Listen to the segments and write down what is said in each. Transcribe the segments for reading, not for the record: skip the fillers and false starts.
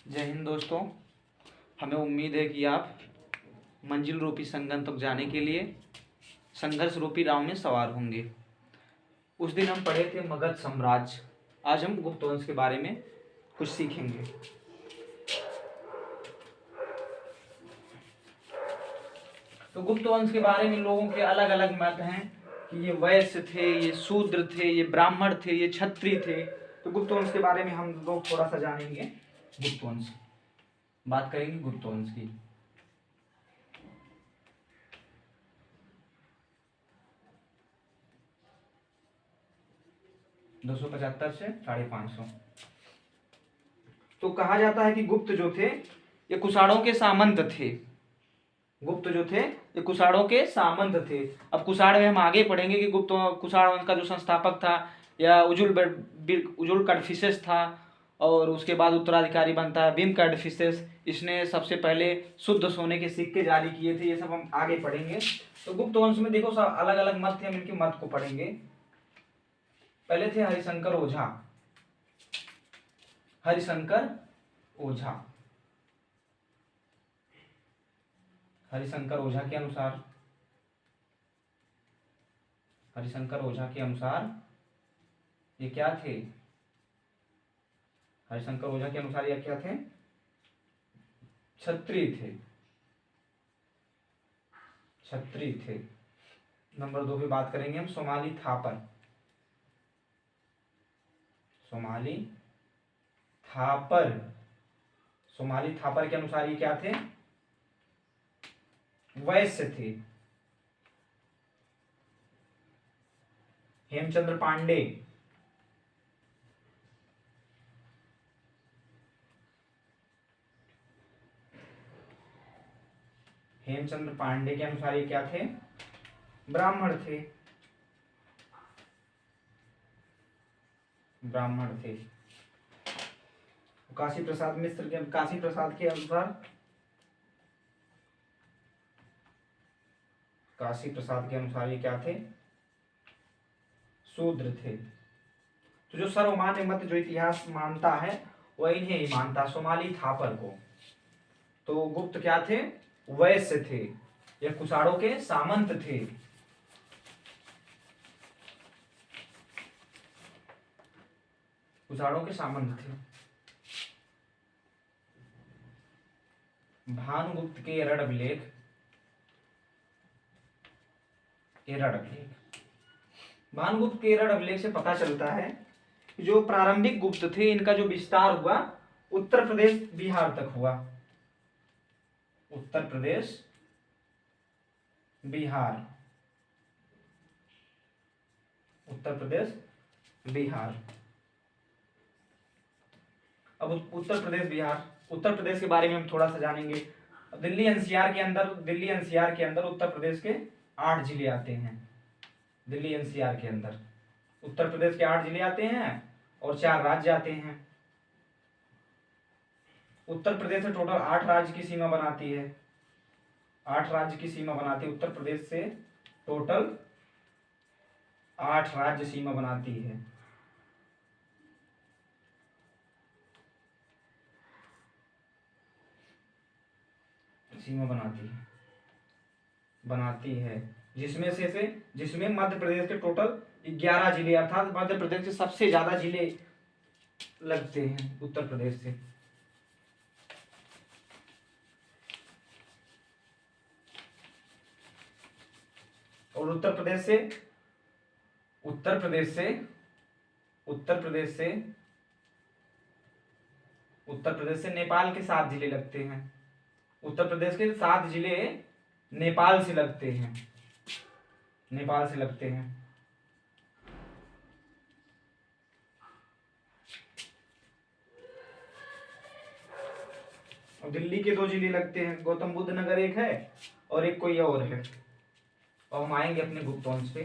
जय हिंद दोस्तों। हमें उम्मीद है कि आप मंजिल रूपी संगम तक जाने के लिए संघर्ष रूपी राह में सवार होंगे। उस दिन हम पढ़े थे मगध साम्राज्य। आज हम गुप्त वंश के बारे में कुछ सीखेंगे। तो गुप्त वंश के बारे में लोगों के अलग अलग मत हैं कि ये वैश्य थे, ये शूद्र थे, ये ब्राह्मण थे, ये क्षत्रिय थे। तो गुप्त वंश के बारे में हम लोग थोड़ा सा जानेंगे। गुप्त वंश बात करेंगे गुप्त वंश की। 275 से 550। तो कहा जाता है कि गुप्त जो थे ये कुषाणों के सामंत थे। गुप्त जो थे ये कुषाणों के सामंत थे। अब कुषाण में हम आगे पढ़ेंगे कि गुप्त कुषाण वंश का जो संस्थापक था या उजुल कडफिसेस था, और उसके बाद उत्तराधिकारी बनता है भीम कडफिसेस। इसने सबसे पहले शुद्ध सोने के सिक्के जारी किए थे। ये सब हम आगे पढ़ेंगे। तो गुप्त वंश में देखो सब अलग अलग मत थे, हम इनके मत को पढ़ेंगे। पहले थे हरिशंकर ओझा। हरिशंकर ओझा हरिशंकर ओझा के अनुसार ये क्या थे? हरिशंकर ओझा के अनुसार ये क्या थे? क्षत्रिय थे। नंबर 2 पे बात करेंगे हम सोमाली थापर के अनुसार ये क्या थे? वैश्य थे। हेमचंद्र पांडे के अनुसार ये क्या थे? ब्राह्मण थे। काशी प्रसाद के अनुसार ये क्या थे? शूद्र थे। तो जो सर्वमान्य मत जो इतिहास मानता है वह इन्हें ही मानता, सोमाली थापर को। तो गुप्त क्या थे? वैश्य थे। यह कुषाणों के सामंत थे। भानुगुप्त के एरड़ अभिलेख भानुगुप्त के एरड़ अभिलेख से पता चलता है कि जो प्रारंभिक गुप्त थे इनका जो विस्तार हुआ उत्तर प्रदेश बिहार तक हुआ। उत्तर प्रदेश बिहार। अब उत्तर प्रदेश के बारे में हम थोड़ा सा जानेंगे। दिल्ली एनसीआर के अंदर उत्तर प्रदेश के 8 जिले आते हैं। दिल्ली एनसीआर के अंदर उत्तर प्रदेश के 8 जिले आते हैं और 4 राज्य आते हैं। उत्तर प्रदेश से टोटल 8 राज्य की सीमा बनाती है। उत्तर प्रदेश से टोटल 8 राज्य सीमा बनाती है। जिसमें मध्य प्रदेश के टोटल 11 जिले, अर्थात मध्य प्रदेश से सबसे ज्यादा जिले लगते हैं उत्तर प्रदेश से। और उत्तर प्रदेश से नेपाल के 7 जिले लगते हैं। उत्तर प्रदेश के 7 जिले नेपाल से लगते हैं। और दिल्ली के 2 जिले लगते हैं, गौतम बुद्ध नगर एक है और एक कोई और है। और हम आएंगे अपने गुप्त वंश पे।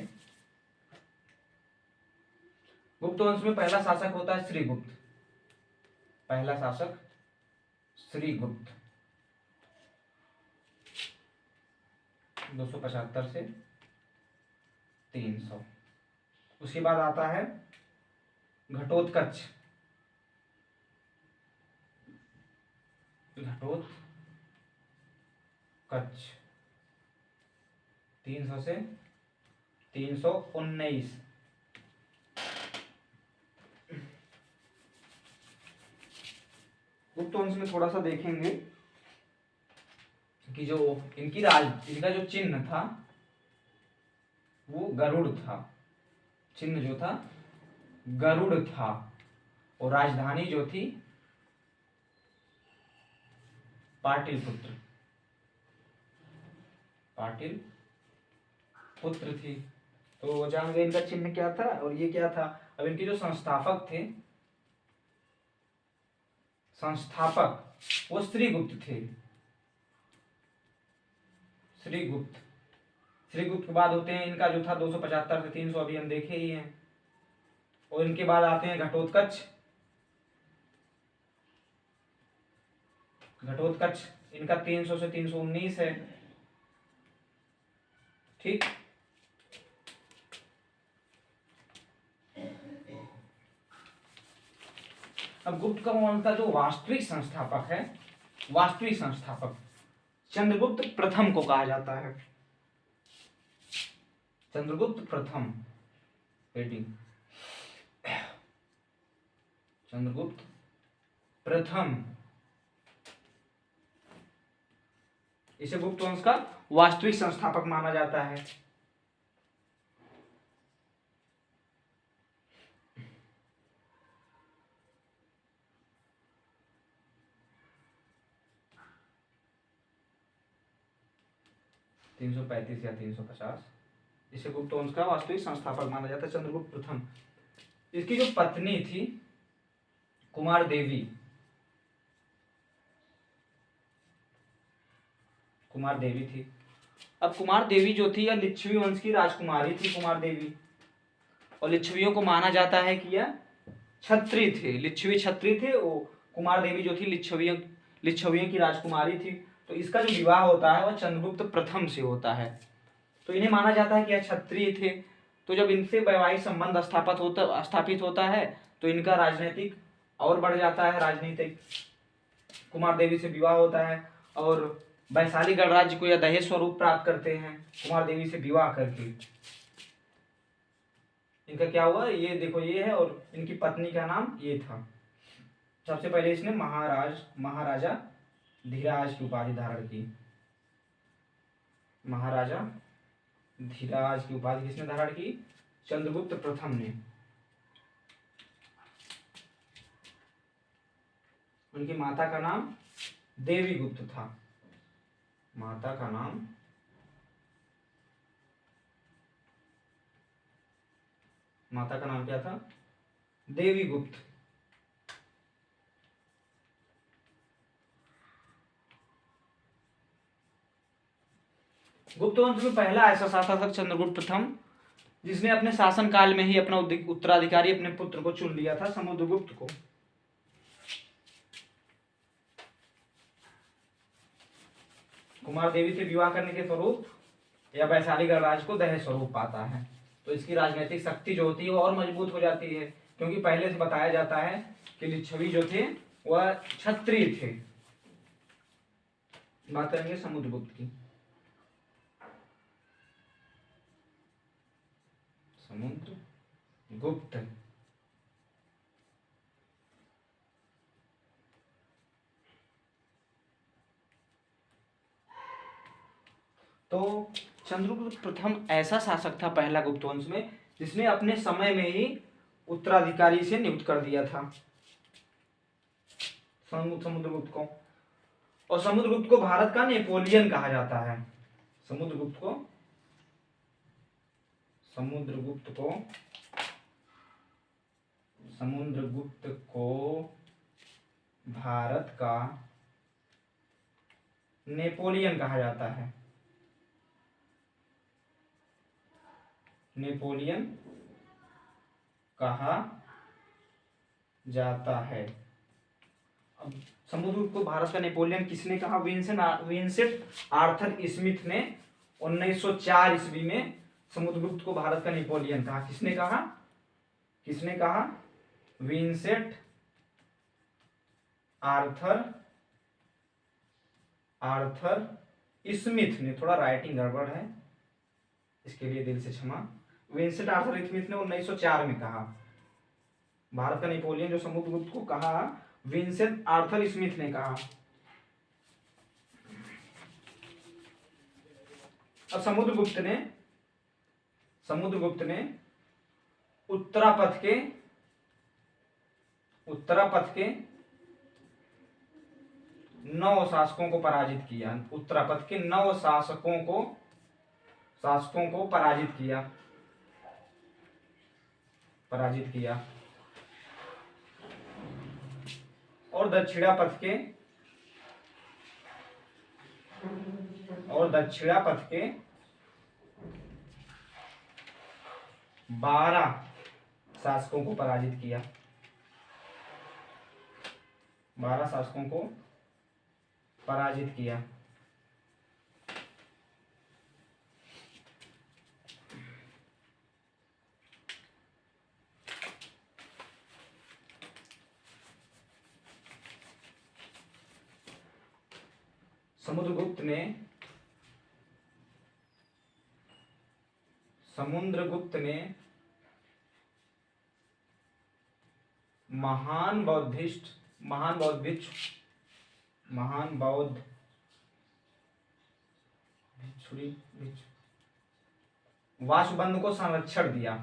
गुप्त वंश में पहला शासक होता है श्रीगुप्त। 275 से 300। उसके बाद आता है घटोत्कच। घटोत्कच 300 से 319। गुप्त वंश में थोड़ा सा देखेंगे कि जो इनका जो चिन्ह था वो गरुड़ था। चिन्ह जो था गरुड़ था और राजधानी जो थी पाटलिपुत्र थी। तो वो जान गए इनका चिन्ह क्या था और ये क्या था। अब इनके जो संस्थापक थे, वो श्रीगुप्त थे। श्रीगुप्त के बाद होते हैं इनका जो था 275 से 300, अभी हम देखे ही हैं। और इनके बाद आते हैं घटोत्कच। इनका 300 से 319 है। ठीक। अब गुप्त का जो वास्तविक संस्थापक चंद्रगुप्त प्रथम को कहा जाता है। चंद्रगुप्त प्रथम इसे गुप्त वंश का वास्तविक संस्थापक माना जाता है। (335 या 350) इसे गुप्त वंश का वास्तविक संस्थापक माना जाता है, चंद्रगुप्त प्रथम। इसकी जो पत्नी थी कुमार देवी थी। अब कुमार देवी जो थी यह लिच्छवी वंश की राजकुमारी थी कुमार देवी, और लिच्छवियों को माना जाता है कि यह क्षत्रिय थे। लिच्छवी क्षत्रिय थे। वो कुमार देवी जो थी लिच्छवियों की राजकुमारी थी। तो इसका जो विवाह होता है वह चंद्रगुप्त प्रथम से होता है। तो इन्हें माना जाता है कि यह क्षत्रिय थे। तो जब इनसे वैवाहिक संबंध स्थापित होता है तो इनका राजनीतिक और बढ़ जाता है। राजनीतिक कुमार देवी से विवाह होता है और वैशाली गणराज्य को यह दहेज स्वरूप प्राप्त करते हैं कुमार देवी से विवाह करके। इनका क्या हुआ ये देखो, ये है, और इनकी पत्नी का नाम ये था। सबसे पहले इसने महाराजा धीराज की उपाधि धारण की। महाराजा धीराज की उपाधि किसने धारण की? चंद्रगुप्त प्रथम ने। उनकी माता का नाम देवी गुप्त था। माता का नाम क्या था? देवी गुप्त। गुप्त वंश में पहला ऐसा शासक चंद्रगुप्त प्रथम जिसने अपने शासन काल में ही अपना उत्तराधिकारी अपने पुत्र को चुन लिया था, समुद्रगुप्त को। कुमार देवी से विवाह करने के स्वरूप या वैशाली गणराज्य को दहेज स्वरूप पाता है। तो इसकी राजनीतिक शक्ति जो होती है वो और मजबूत हो जाती है, क्योंकि पहले से बताया जाता है कि लिच्छवी जो थे वह क्षत्रिय थे। बात करेंगे समुद्रगुप्त की। समुद्रगुप्त तो चंद्रगुप्त प्रथम ऐसा शासक था पहला गुप्त वंश में जिसने अपने समय में ही उत्तराधिकारी से नियुक्त कर दिया था समुद्रगुप्त को। और समुद्रगुप्त को भारत का नेपोलियन कहा जाता है। समुद्रगुप्त को भारत का नेपोलियन कहा जाता है। नेपोलियन कहा जाता है। अब समुद्रगुप्त को भारत का नेपोलियन किसने कहा? विंसेंट आर्थर स्मिथ ने 1904 ईस्वी में समुद्रगुप्त को भारत का नेपोलियन कहा। किसने कहा? विंसेंट आर्थर आर्थर स्मिथ ने, थोड़ा राइटिंग गड़बड़ है, इसके लिए दिल से क्षमा। विंसेंट आर्थर स्मिथ ने 1904 में कहा। भारत का नेपोलियन जो समुद्रगुप्त को कहा, विंसेंट आर्थर स्मिथ ने कहा। अब समुद्रगुप्त ने उत्तरापथ के 9 शासकों को पराजित किया। उत्तरापथ के 9 शासकों को पराजित किया और दक्षिणापथ के 12 शासकों को पराजित किया। 12 शासकों को पराजित किया। समुद्रगुप्त ने महान बौद्ध वासुबंद को संरक्षण दिया।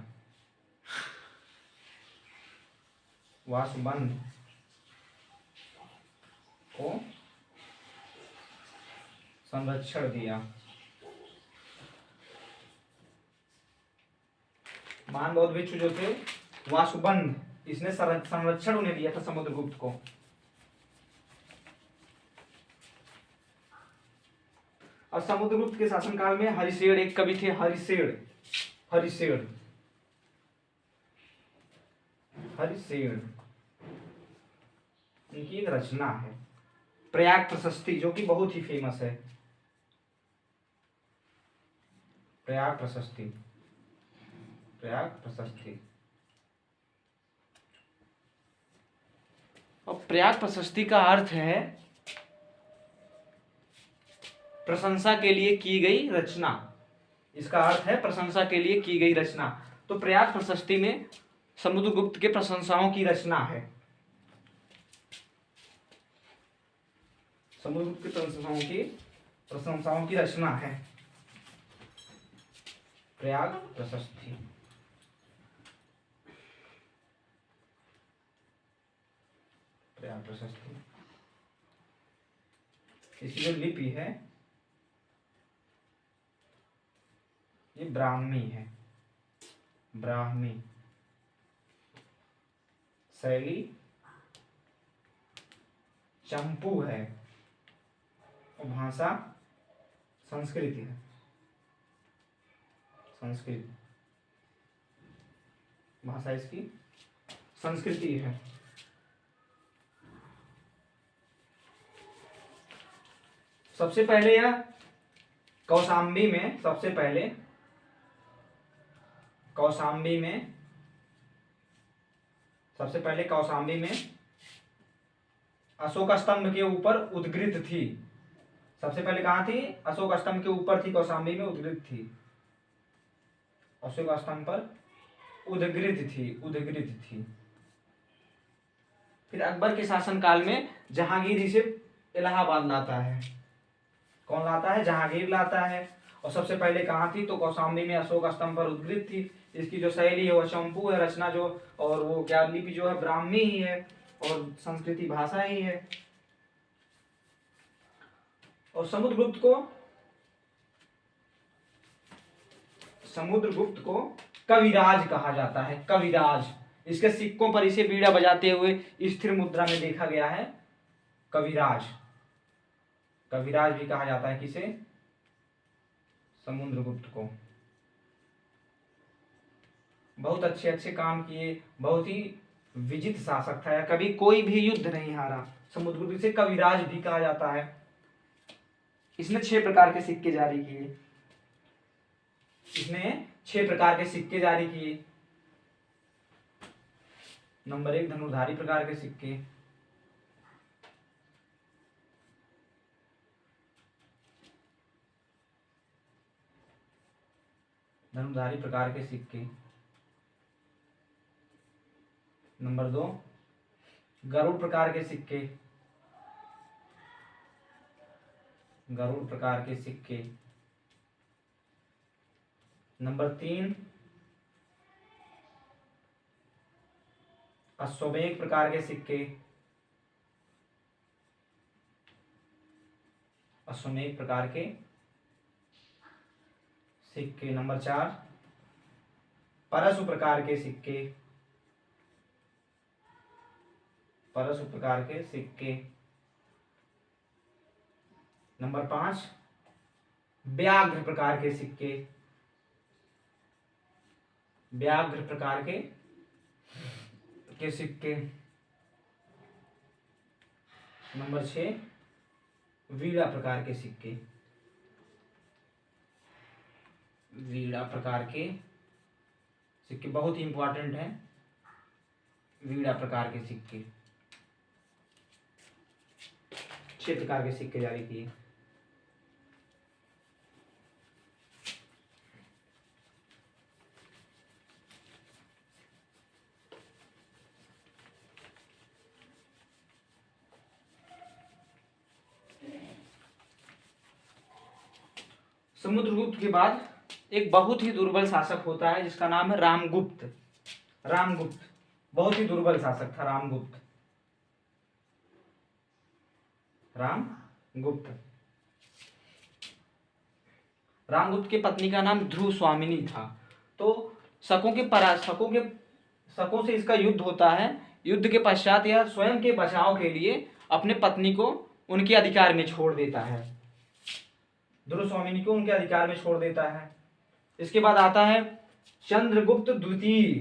वासुबंद को संरक्षण दिया। महान बौद्ध भिक्षु जो थे वासुबंद, इसने संरक्षण उन्हें दिया था समुद्रगुप्त को। और समुद्रगुप्त के शासनकाल में हरिशेन एक कवि थे। हरिशेन उनकी एक रचना है प्रयाग प्रशस्ति, जो कि बहुत ही फेमस है। प्रयाग प्रशस्ति और प्रयाग प्रशस्ति का अर्थ है प्रशंसा के लिए की गई रचना। इसका अर्थ है प्रशंसा के लिए की गई रचना। तो प्रयाग प्रशस्ति में समुद्रगुप्त के प्रशंसाओं की रचना है। समुद्रगुप्त के प्रशंसाओं की रचना है प्रयाग प्रशस्ति। इसकी जो लिपि है ये ब्राह्मी शैली चंपू है और भाषा संस्कृत है। भाषा इसकी संस्कृति है। सबसे पहले यह कौशाम्बी में अशोक स्तंभ के ऊपर उद्गृत थी। सबसे पहले कहाँ थी? अशोक स्तंभ के ऊपर थी, कौशाम्बी में उद्गृत थी। अशोक स्तंभ पर उद्गृत थी। फिर अकबर के शासनकाल में जहांगीर इसे इलाहाबाद लाता है। कौन लाता है? जहांगीर लाता है। और सबसे पहले कहाँ थी? तो कौशाम्बी में अशोक स्तंभ पर उद्गृत थी। इसकी जो शैली है वो चंपू है, रचना जो और वो क्या लिपि जो है ब्राह्मी ही है और संस्कृति भाषा ही है। और समुद्रगुप्त को कविराज कहा जाता है। कविराज, इसके सिक्कों पर इसे बीड़ा बजाते हुए स्थिर मुद्रा में देखा गया है। कविराज भी कहा जाता है किसे? समुद्रगुप्त को। बहुत अच्छे काम किए, बहुत ही विजित शासक था, कभी कोई भी युद्ध नहीं हारा। समुद्रगुप्त, इसे कविराज भी कहा जाता है। इसने 6 प्रकार के सिक्के जारी किए। नंबर 1 धनुर्धारी प्रकार के सिक्के, धनुधारी प्रकार के सिक्के। नंबर 2 गरुड़ प्रकार के सिक्के। गरुड़ प्रकार के सिक्के। नंबर 3 अश्वमेध प्रकार के सिक्के। अश्वमेध प्रकार के सिक्के। नंबर 4 परशु प्रकार के सिक्के। परशु प्रकार के सिक्के। नंबर 5 व्याघ्र प्रकार के सिक्के। व्याघ्र प्रकार के सिक्के। नंबर 6 वीणा प्रकार के सिक्के। वीणा प्रकार के सिक्के बहुत ही इंपॉर्टेंट है। वीणा प्रकार के सिक्के 6 प्रकार के सिक्के जारी किए। समुद्रगुप्त के बाद एक बहुत ही दुर्बल शासक होता है जिसका नाम है रामगुप्त। रामगुप्त बहुत ही दुर्बल शासक था। रामगुप्त। रामगुप्त। रामगुप्त की पत्नी का नाम ध्रुव स्वामिनी था। तो शकों से इसका युद्ध होता है। युद्ध के पश्चात यह स्वयं के बचाव के लिए अपने पत्नी को उनके अधिकार में छोड़ देता है। ध्रुव स्वामिनी को उनके अधिकार में छोड़ देता है। इसके बाद आता है चंद्रगुप्त द्वितीय।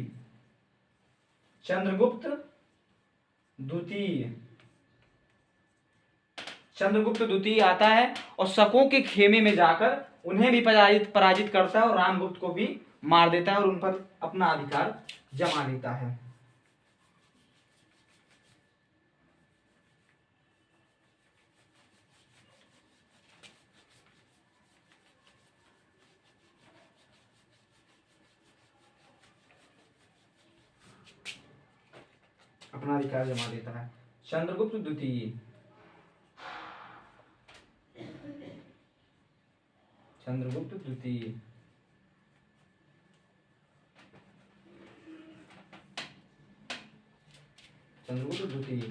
चंद्रगुप्त द्वितीय। चंद्रगुप्त द्वितीय आता है और शकों के खेमे में जाकर उन्हें भी पराजित करता है और रामगुप्त को भी मार देता है और उन पर अपना अधिकार जमा लेता है। अपना अधिकार जमा लेता है। चंद्रगुप्त द्वितीय। चंद्रगुप्त द्वितीय। चंद्रगुप्त द्वितीय।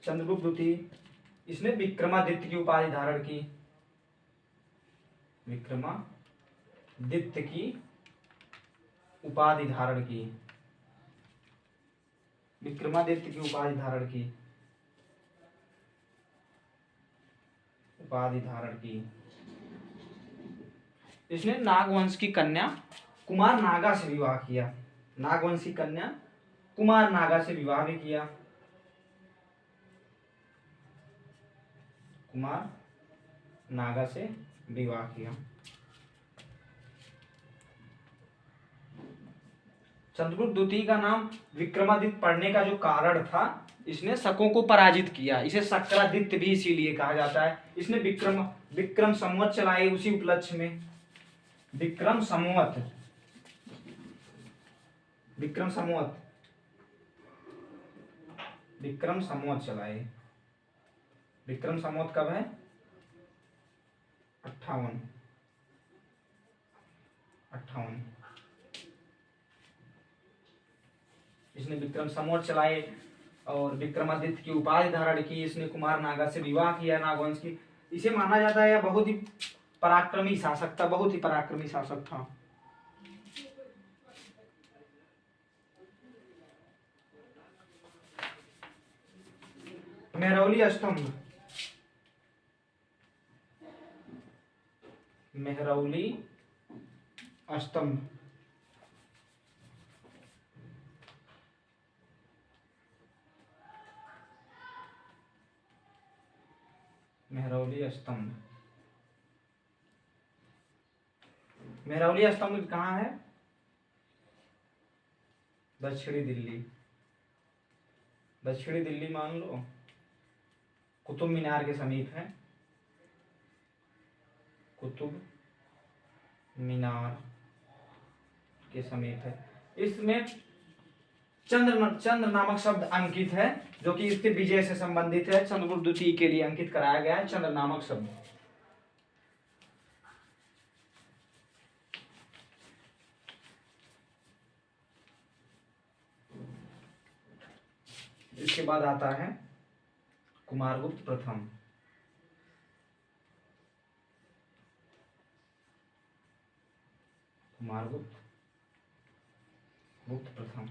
चंद्रगुप्त द्वितीय इसने विक्रमादित्य की उपाधि धारण की। विक्रमादित्य की उपाधि धारण की। विक्रमादित्य की उपाधि धारण की। उपाधि धारण की। इसने नागवंश की कन्या कुमार नागा से विवाह किया। नागवंश की कन्या कुमार नागा से विवाह भी किया। कुमार नागा से विवाह किया। चंद्रगुप्त द्वितीय का नाम विक्रमादित्य पढ़ने का जो कारण था, इसने शकों को पराजित किया। इसे शक्रादित्य भी इसीलिए कहा जाता है। इसने विक्रम संवत चलाए उसी उपलक्ष्य में। विक्रम संवत। विक्रम संवत। विक्रम संवत चलाए। विक्रम संवत कब है? 58। इसने विक्रम संवत चलाए और विक्रमादित्य की उपाधि धारण की। इसने कुमार नागा से विवाह किया नागवंश की। इसे माना जाता है यह बहुत ही पराक्रमी शासक था। बहुत ही पराक्रमी शासक था। मेहरौली स्तंभ। मेहरौली स्तंभ। मेहरौली स्तंभ। मेहरौली स्तंभ कहाँ है? दक्षिणी दिल्ली। दक्षिणी दिल्ली मान लो, कुतुब मीनार के समीप है। कुतुब मीनार के समीप है। इसमें चंद्र नामक शब्द अंकित है, जो कि इसके विजय से संबंधित है। चंद्रगुप्त द्वितीय के लिए अंकित कराया गया है चंद्र नामक शब्द। इसके बाद आता है कुमारगुप्त प्रथम। कुमारगुप्त प्रथम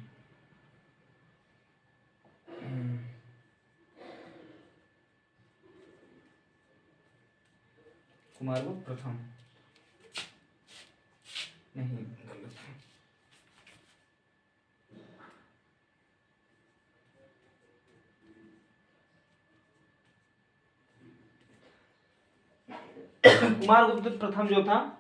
कुमारगुप्त प्रथम नहीं, गलत है। कुमारगुप्त प्रथम जो था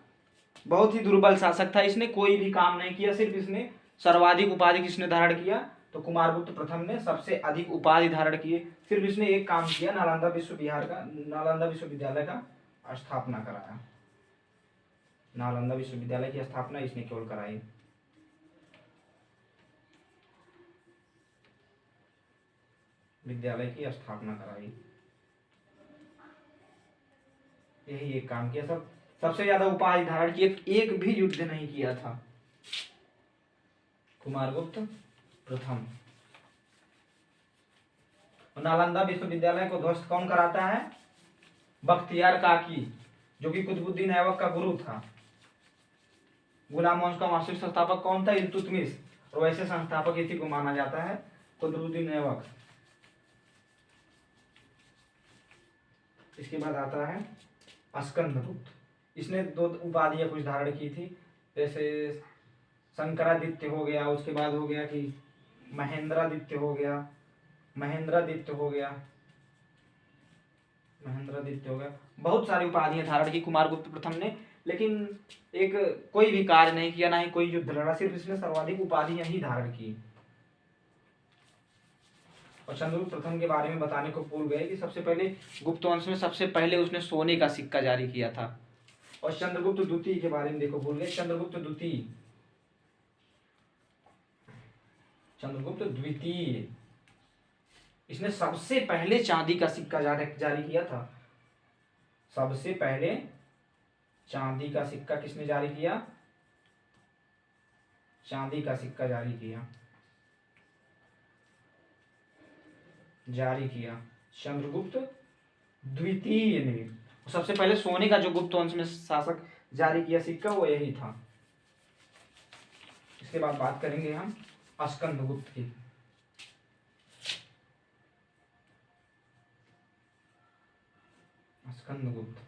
बहुत ही दुर्बल शासक था। इसने कोई भी काम नहीं किया, सिर्फ इसने सर्वाधिक उपाधि किसने धारण किया, तो कुमारगुप्त प्रथम ने सबसे अधिक उपाधि धारण किए। सिर्फ इसने एक काम किया, नालंदा विश्वविद्यालय का स्थापना कराया। नालंदा विश्वविद्यालय की स्थापना इसने केवल कराई। विद्यालय की स्थापना कराई, यही एक काम किया। सबसे ज्यादा उपाधि धारण किए, एक भी युद्ध नहीं किया था कुमारगुप्त प्रथम। नालंदा विश्वविद्यालय को ध्वस्त कौन कराता है? बख्तियार काकी, जो कि कुतुबुद्दीन ऐबक का गुरु था। गुलाम वंश का वास्तविक संस्थापक कौन था? इल्तुतमिश, और वैसे संस्थापक इसी को माना जाता है, कुतुबुद्दीन ऐबक। इसके बाद आता है स्कंदगुप्त। इसने 2 उपाधियां कुछ धारण की थी, जैसे शंकरादित्य हो गया, उसके बाद हो गया कि महेंद्रादित्य हो गया, बहुत सारी उपाधियां धारण की कुमारगुप्त प्रथम ने, लेकिन एक कोई भी कार्य नहीं किया, ना ही कोई युद्ध लड़ा, सिर्फ इसने सर्वाधिक उपाधियां ही धारण की। और चंद्रगुप्त प्रथम के बारे में बताने को भूल गए कि सबसे पहले गुप्त वंश में सबसे पहले उसने सोने का सिक्का जारी किया था। और चंद्रगुप्त द्वितीय के बारे में देखो भूल गए। चंद्रगुप्त द्वितीय इसने सबसे पहले चांदी का सिक्का जारी किया था। सबसे पहले चांदी का सिक्का किसने जारी किया? चांदी का सिक्का जारी किया चंद्रगुप्त द्वितीय ने। सबसे पहले सोने का जो गुप्त वंश में शासक जारी किया सिक्का वो यही था। इसके बाद बात करेंगे हम स्कंदगुप्त की। स्कंदगुप्त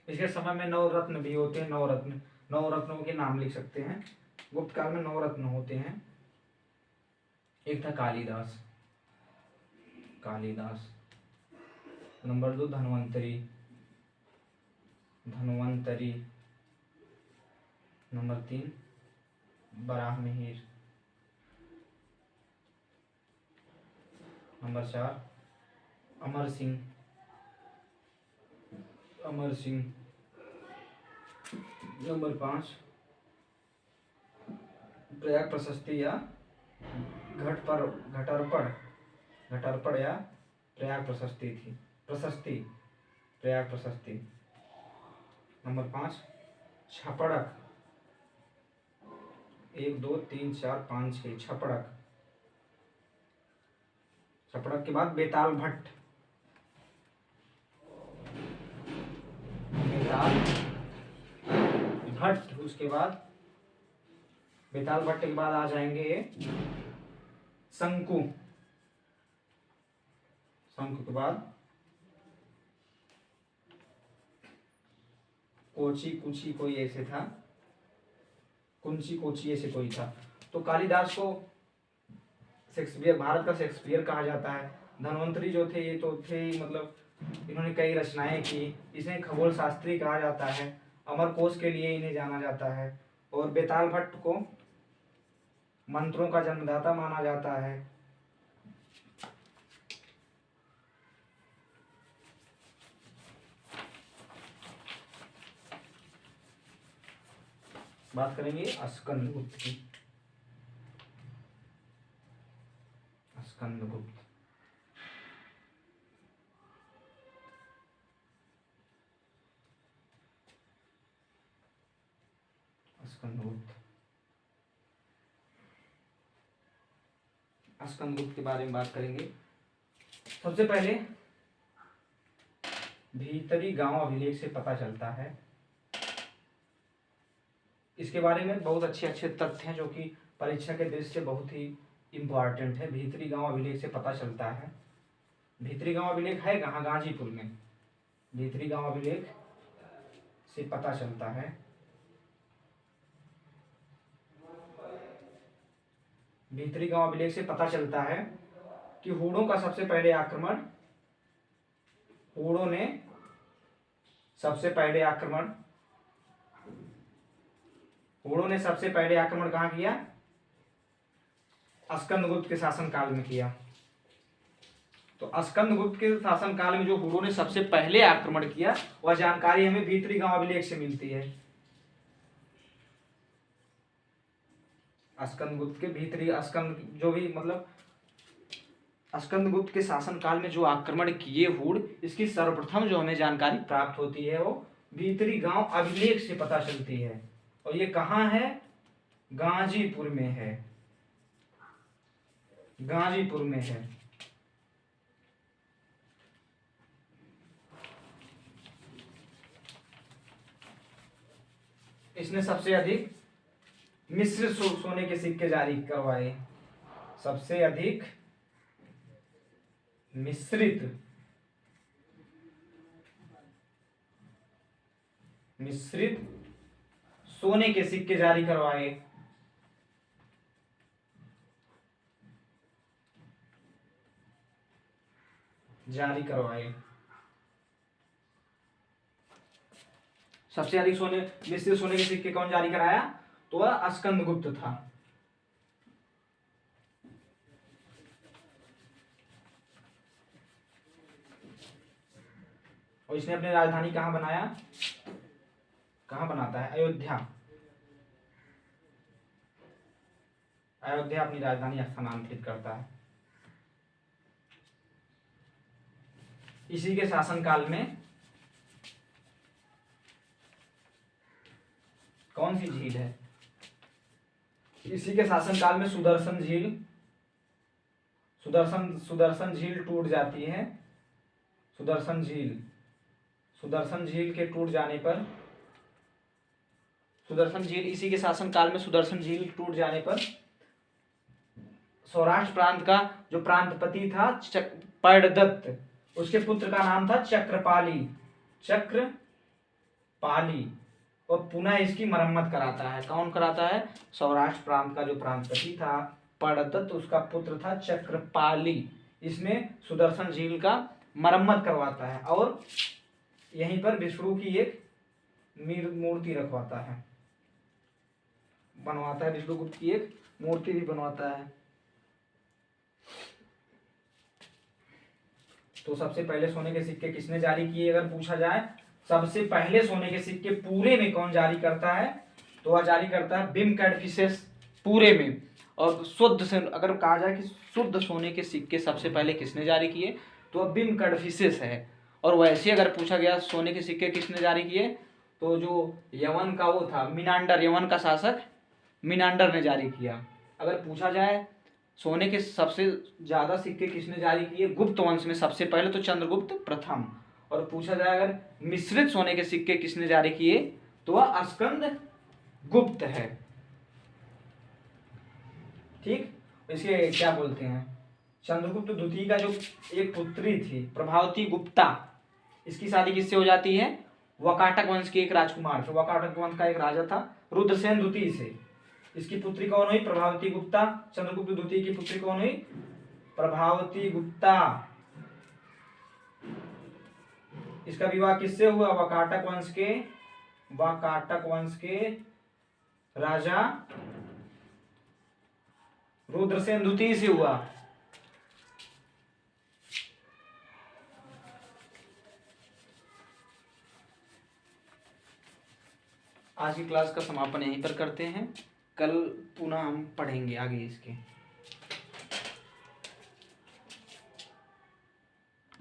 इसके समय में 9 रत्न भी होते हैं। 9 रत्नों के नाम लिख सकते हैं। गुप्त काल में 9 रत्न होते हैं। एक था Kalidas, number 2 Dhanvantari, number 3 Varahamihira, number 4 Amar Singh, number 5 Prayag Prashasti या घटर्पण या प्रयाग प्रशस्ति। नंबर 5 छपड़क, 1 2 3 4 5 6 छपड़क के बाद बेताल भट्ट, उसके बाद बेताल भट्ट के बाद आ जाएंगे शंकु के बाद कुंची कोई ऐसे था, कोची ऐसे कोई था। तो कालिदास को भारत का शेक्सपियर कहा जाता है। धन्वंतरी जो थे ये तो थे मतलब इन्होंने कई रचनाएं की। इसे खगोल शास्त्री कहा जाता है। अमरकोश के लिए इन्हें जाना जाता है। और बेताल भट्ट को मंत्रों का जन्मदाता माना जाता है। बात करेंगे स्कंदगुप्त की। स्कंदगुप्त, स्कंदगुप्त, स्कंदगुप्त के बारे में बात करेंगे। सबसे पहले भीतरी गांव अभिलेख से पता चलता है। इसके बारे में बहुत अच्छे अच्छे तथ्य हैं जो कि परीक्षा के दृष्टि से बहुत ही इम्पोर्टेंट है। भीतरी गांव अभिलेख से पता चलता है। भीतरी गांव अभिलेख है कहाँ? गाजीपुर में। भीतरी गांव अभिलेख से पता चलता है भीतरी गांव अभिलेख से पता चलता है कि हूणों का सबसे पहले आक्रमण, हूणों ने सबसे पहले आक्रमण, हूणों ने सबसे पहले आक्रमण कहाँ किया? स्कंदगुप्त के शासनकाल में किया। तो स्कंदगुप्त के शासनकाल में जो हूणों ने सबसे पहले आक्रमण किया वह जानकारी हमें भीतरी गांव अभिलेख से मिलती है। स्कंदगुप्त के भीतरी स्कंद जो भी मतलब स्कंदगुप्त के शासनकाल में जो आक्रमण किए हूण, इसकी सर्वप्रथम जो हमें जानकारी प्राप्त होती है वो भीतरी गांव अभिलेख से पता चलती है। और ये कहाँ है? गाजीपुर में है। गाजीपुर में है। इसने सबसे अधिक मिश्रित सोने के सिक्के जारी करवाए। सबसे अधिक मिश्रित सोने के सिक्के जारी करवाए। सबसे अधिक मिश्रित सोने के सिक्के कौन जारी कराया? तो वह स्कंदगुप्त था। और इसने अपनी राजधानी कहाँ बनाया? कहाँ बनाता है? अयोध्या। अयोध्या अपनी राजधानी स्थानांतरित करता है। इसी के शासनकाल में कौन सी झील है? इसी के शासनकाल में सुदर्शन झील टूट जाती है। सुदर्शन झील के टूट जाने पर इसी के शासनकाल में सुदर्शन झील टूट जाने पर सौराष्ट्र प्रांत का जो प्रांतपति था पर्णदत्त, उसके पुत्र का नाम था चक्रपाली। और पुनः इसकी मरम्मत कराता है। कौन कराता है? सौराष्ट्र प्रांत का जो प्रांतपति था पर्णदत्त, उसका पुत्र था चक्रपाली। इसमें सुदर्शन झील का मरम्मत करवाता है और यहीं पर विष्णु की एक मूर्ति रखवाता है, बनवाता है। विष्णुगुप्त की एक मूर्ति भी बनवाता है। तो सबसे पहले सोने के सिक्के किसने जारी किए अगर पूछा जाए? सबसे पहले सोने के सिक्के पूरे में कौन जारी करता है? तो वह जारी करता है बिम कैडफिसेस पूरे में। और शुद्ध से अगर कहा जाए कि शुद्ध सोने के सिक्के सबसे पहले किसने जारी किए तो वह बिम कैडफिसेस है। और वैसे अगर पूछा गया सोने के सिक्के किसने जारी किए तो जो यवन का वो था मिनांडर, यवन का शासक मिनांडर ने जारी किया। अगर पूछा जाए सोने के सबसे ज्यादा सिक्के किसने जारी किए गुप्त वंश में सबसे पहले तो चंद्रगुप्त प्रथम। और पूछा जाए अगर मिश्रित सोने के सिक्के किसने जारी किए तो वह स्कंदगुप्त है। ठीक, इसके क्या बोलते हैं? चंद्रगुप्त द्वितीय का जो एक पुत्री थी प्रभावती गुप्ता, इसकी शादी किससे हो जाती है? वकाटक वंश के एक राजकुमार से। वकाटक वंश का एक राजा था रुद्रसेन द्वितीय से। इसकी पुत्री कौन हुई? प्रभावती गुप्ता। चंद्रगुप्त द्वितीय की पुत्री कौन हुई? प्रभावती गुप्ता। इसका विवाह किससे हुआ? वकाटक वंश के राजा रुद्रसेन द्वितीय से हुआ। आज की क्लास का समापन यहीं पर करते हैं। कल पुनः हम पढ़ेंगे आगे इसके।